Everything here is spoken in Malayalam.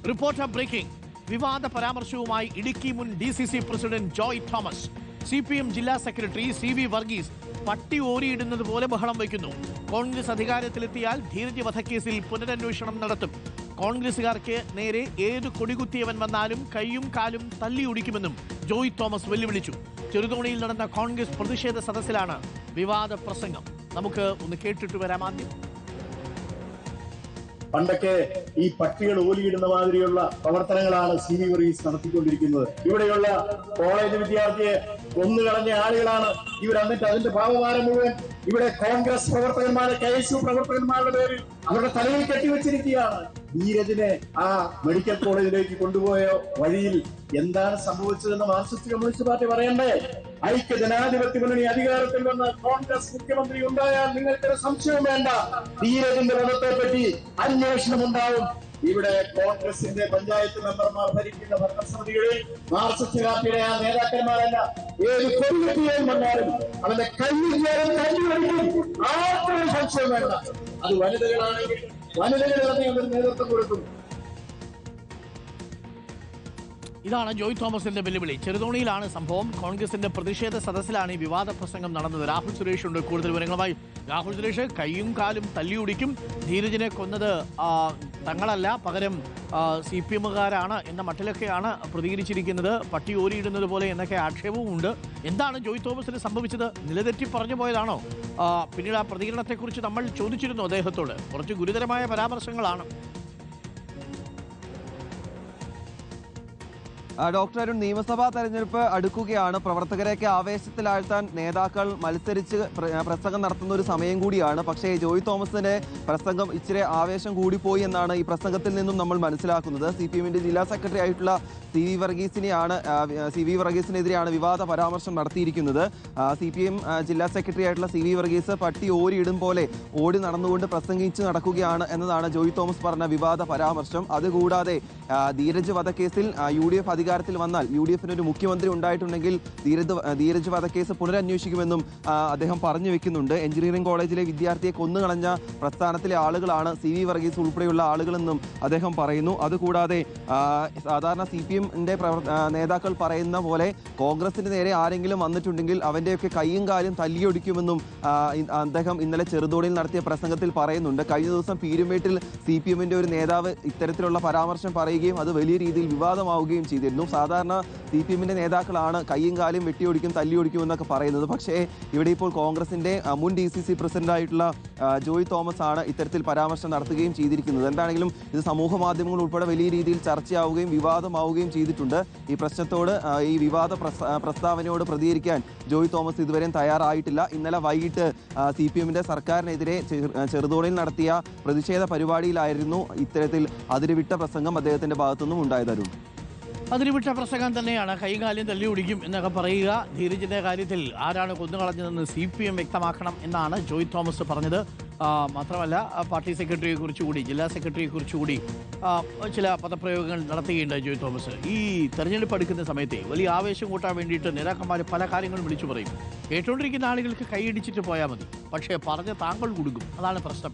Reporter breaking. വിവാദ പരാമർശവുമായി ഇടുക്കി മുൻ DCC president Joy Thomas. CPM ജില്ലാ സെക്രട്ടറി CV വർഗീസ് പട്ടി ഓരിയിടുന്നത് പോലെ ബഹളം വയ്ക്കുന്നു. കോൺഗ്രസ് അധികാരത്തിലെത്തിയാൽ ധീരജ് വധക്കേസിൽ പുനരന്വേഷണം നടത്തും. കോൺഗ്രസുകാർക്ക് നേരെ ഏത് കൊടികുത്തിയവൻ വന്നാലും കൈയും കാലും തല്ലിയൊടിക്കുമെന്നും ജോയ് തോമസ് വെല്ലുവിളിച്ചു. ചെറുതോണിയിൽ നടന്ന കോൺഗ്രസ് പ്രതിഷേധ സദസ്സിലാണ് വിവാദ പ്രസംഗം. നമുക്ക് ഒന്ന് കേട്ടിട്ട് വരാം ആദ്യം. പണ്ടൊക്കെ ഈ പട്ടികൾ ഓലിയിടുന്ന മാതിരിയുള്ള പ്രവർത്തനങ്ങളാണ് CV വർഗീസ് നടത്തിക്കൊണ്ടിരിക്കുന്നത്. ഇവിടെയുള്ള കോളേജ് വിദ്യാർത്ഥിയെ കൊന്നുകളഞ്ഞ ആളുകളാണ് ഇവർ. എന്നിട്ട് അതിന്റെ ഭാവഭാരം മുഴുവൻ ഇവിടെ കോൺഗ്രസ് പ്രവർത്തകന്മാരെ, KSU പ്രവർത്തകന്മാരുടെ പേരിൽ അവരുടെ തലയിൽ കെട്ടിവെച്ചിരിക്കുകയാണ്. ധീരജിനെ ആ മെഡിക്കൽ കോളേജിലേക്ക് കൊണ്ടുപോയ വഴിയിൽ എന്താണ് സംഭവിച്ചതെന്ന് മാർക്സിസ്റ്റ് കമ്മ്യൂണിസ്റ്റ് പാർട്ടി പറയണ്ടേ? ഐക്യ ജനാധിപത്യ മുന്നണി അധികാരത്തിൽ വന്ന കോൺഗ്രസ് മുഖ്യമന്ത്രി ഉണ്ടായാൽ നിങ്ങൾക്കൊരു സംശയം വേണ്ട, ധീരജിന്റെ വധത്തെ പറ്റി അന്വേഷണം ഉണ്ടാവും. ഇവിടെ കോൺഗ്രസിന്റെ പഞ്ചായത്ത് മെമ്പർമാർ ഭരിക്കുന്ന ഭരണസമിതികളിൽ മാർക്സിസ്റ്റ് പാർട്ടിയുടെ ആ നേതാക്കന്മാരല്ല, ഏത് കൊടികെട്ടിയും വന്നാലും അവന്റെ കയ്യിൽ ആർക്കും സംശയം വേണ്ട. അത് വനിതകളാണെങ്കിൽ വനിതകൾ തന്നെ അവർ നേതൃത്വം കൊടുക്കും. ഇതാണ് ജോയ് തോമസിന്റെ വെല്ലുവിളി. ചെറുതോണിയിലാണ് സംഭവം. കോൺഗ്രസിന്റെ പ്രതിഷേധ സദസ്സിലാണ് ഈ വിവാദ പ്രസംഗം നടന്നത്. രാഹുൽ സുരേഷ് ഉണ്ട് കൂടുതൽ വിവരങ്ങളുമായി. രാഹുൽ സുരേഷ്, കൈയും കാലും തല്ലിയൊടിക്കും, ധീരജിനെ കൊന്നത് തങ്ങളല്ല, പകരം CPMകാരാണ് എന്ന മട്ടിലൊക്കെയാണ് പ്രതികരിച്ചിരിക്കുന്നത്. പട്ടി ഓരിയിടുന്നത് പോലെ എന്നൊക്കെ ആക്ഷേപവും ഉണ്ട്. എന്താണ് ജോയ് തോമസിന് സംഭവിച്ചത്? നിലതെറ്റി പറഞ്ഞു പോയതാണോ? പിന്നീട് ആ പ്രതികരണത്തെക്കുറിച്ച് നമ്മൾ ചോദിച്ചിരുന്നു അദ്ദേഹത്തോട്. കുറച്ച് ഗുരുതരമായ പരാമർശങ്ങളാണ്. ഡോക്ടർ അരുൺ, നിയമസഭാ തെരഞ്ഞെടുപ്പ് അടുക്കുകയാണ്. പ്രവർത്തകരെയൊക്കെ ആവേശത്തിലാഴ്ത്താൻ നേതാക്കൾ മത്സരിച്ച് പ്രസംഗം നടത്തുന്ന ഒരു സമയം കൂടിയാണ്. പക്ഷേ ജോയ് തോമസിന്റെ പ്രസംഗം ഇച്ചിരി ആവേശം കൂടിപ്പോയി എന്നാണ് ഈ പ്രസംഗത്തിൽ നിന്നും നമ്മൾ മനസ്സിലാക്കുന്നത്. CPMന്റെ ജില്ലാ സെക്രട്ടറി ആയിട്ടുള്ള CV വർഗീസിനെതിരെയാണ് വിവാദ പരാമർശം നടത്തിയിരിക്കുന്നത്. CPM ജില്ലാ സെക്രട്ടറി ആയിട്ടുള്ള CV വർഗീസ് പട്ടി ഓരിയിടും പോലെ ഓടി നടന്നുകൊണ്ട് പ്രസംഗിച്ച് നടക്കുകയാണ് എന്നതാണ് ജോയ് തോമസ് പറഞ്ഞ വിവാദ പരാമർശം. അതുകൂടാതെ ധീരജ് വധക്കേസിൽ UDF അധികാരത്തിൽ വന്നാൽ UDFന് ഒരു മുഖ്യമന്ത്രി ഉണ്ടായിട്ടുണ്ടെങ്കിൽ ധീരജ് വധക്കേസ് പുനരന്വേഷിക്കുമെന്നും അദ്ദേഹം പറഞ്ഞു വെക്കുന്നുണ്ട്. എഞ്ചിനീയറിംഗ് കോളേജിലെ വിദ്യാർത്ഥിയെ കൊന്നുകളഞ്ഞ പ്രസ്ഥാനത്തിലെ ആളുകളാണ് CV വർഗീസ് ഉൾപ്പെടെയുള്ള ആളുകളെന്നും അദ്ദേഹം പറയുന്നു. അതുകൂടാതെ സാധാരണ CPMന്റെ നേതാക്കൾ പറയുന്ന പോലെ കോൺഗ്രസിന് നേരെ ആരെങ്കിലും വന്നിട്ടുണ്ടെങ്കിൽ അവന്റെയൊക്കെ കൈയും കാലും തല്ലിയൊടിക്കുമെന്നും അദ്ദേഹം ഇന്നലെ ചെറുതോണിയിൽ നടത്തിയ പ്രസംഗത്തിൽ പറയുന്നുണ്ട്. കഴിഞ്ഞ ദിവസം പീരുമേട്ടിൽ CPMന്റെ ഒരു നേതാവ് ഇത്തരത്തിലുള്ള പരാമർശം പറയുകയും അത് വലിയ രീതിയിൽ വിവാദമാവുകയും ചെയ്തിരുന്നു. സാധാരണ CPMന്റെ നേതാക്കളാണ് കൈയും കാലും വെട്ടിയൊടിക്കും തല്ലിയൊടിക്കും എന്നൊക്കെ പറയുന്നത്. പക്ഷേ ഇവിടെ ഇപ്പോൾ കോൺഗ്രസിന്റെ മുൻ DCC പ്രസിഡന്റായിട്ടുള്ള ജോയ് തോമസ് ആണ് ഇത്തരത്തിൽ പരാമർശം നടത്തുകയും ചെയ്തിരിക്കുന്നത്. എന്താണെങ്കിലും ഇത് സമൂഹ മാധ്യമങ്ങൾ ഉൾപ്പെടെ വലിയ രീതിയിൽ ചർച്ചയാവുകയും വിവാദമാവുകയും ചെയ്തിട്ടുണ്ട്. ഈ പ്രശ്നത്തോട്, ഈ വിവാദ പ്രസ്താവനയോട് പ്രതികരിക്കാൻ ജോയ് തോമസ് ഇതുവരെയും തയ്യാറായിട്ടില്ല. ഇന്നലെ വൈകിട്ട് CPMന്റെ സർക്കാരിനെതിരെ ചെറുതോണിയിൽ നടത്തിയ പ്രതിഷേധ പരിപാടിയിലായിരുന്നു ഇത്തരത്തിൽ അതിരുവിട്ട പ്രസംഗം അദ്ദേഹത്തിന്റെ ഭാഗത്തുനിന്നും ഉണ്ടായതായിരുന്നു. അതിരുവിട്ട പ്രസംഗം തന്നെയാണ്. കൈകാര്യം തല്ലി ഒടിക്കും എന്നൊക്കെ പറയുക. ധീരജിന്റെ കാര്യത്തിൽ ആരാണ് കൊന്നുകളഞ്ഞതെന്ന് CPM വ്യക്തമാക്കണം എന്നാണ് ജോയ് തോമസ് പറഞ്ഞത്. മാത്രമല്ല, പാർട്ടി സെക്രട്ടറിയെ കുറിച്ചുകൂടി, ജില്ലാ സെക്രട്ടറിയെ കുറിച്ചുകൂടി ചില പദപ്രയോഗങ്ങൾ നടത്തുകയുണ്ടായി ജോയ് തോമസ്. ഈ തെരഞ്ഞെടുപ്പ് അടുക്കുന്ന സമയത്തെ വലിയ ആവേശം കൂട്ടാൻ വേണ്ടിയിട്ട് നേതാക്കന്മാർ പല കാര്യങ്ങളും വിളിച്ചു പറയും. കേട്ടുകൊണ്ടിരിക്കുന്ന ആളുകൾക്ക് കൈയടിച്ചിട്ട് പോയാൽ മതി. പക്ഷേ പറഞ്ഞ് താങ്കൾ കൊടുക്കും. അതാണ് പ്രശ്നം.